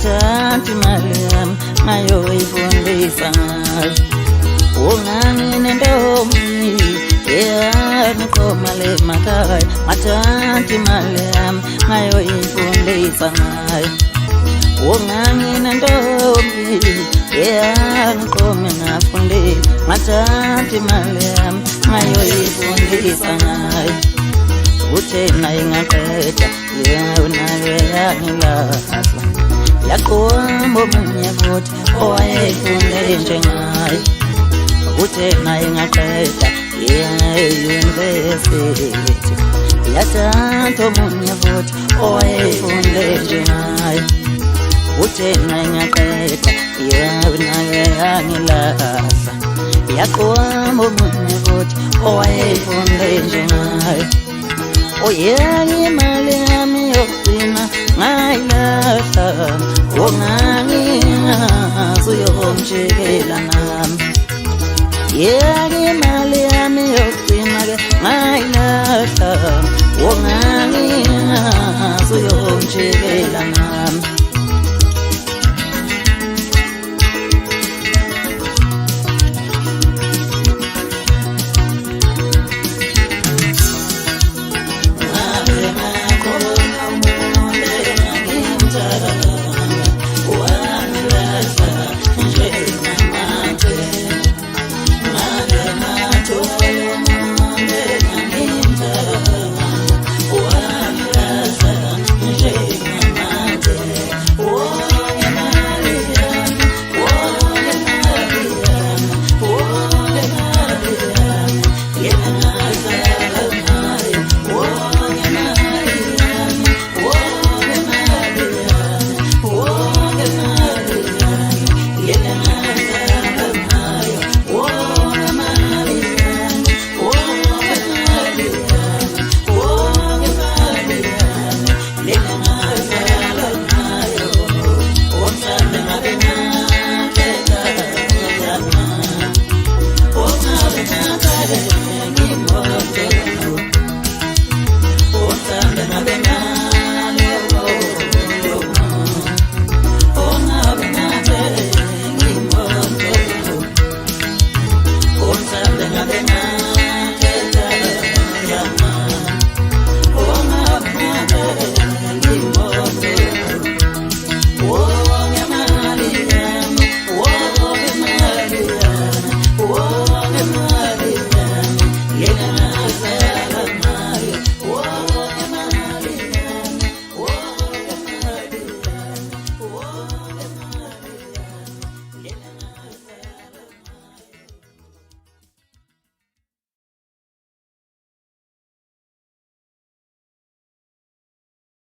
ngathatha imali yami ngayoyifundisa ngayo. Unganginentombi yangiqoma le makhaya, ngathatha imali yami ngayoyifundisa ngayo. Unganginentombi yangiqoma ngafundile, ngathatha imali yami ngayoyifundisa ngayo. Uthe naye ngaqeda naye yangilahla, yaqomba omunye futhi owayefunde njengaye. Uthe naye ngaqeda e-university, yathatha omunye futhi owayefunde njengaye. Uthe naye ngaqeda naye yangilahla, yaqomba omunye futhi owayefunde njengaye. Oyeka imali yami yokugcina ngayilahla, ongangingazi uyongijikela nami. Yeka imali yami yokugcina-ke ngayilahla, ongangingazi uyongijikela nami.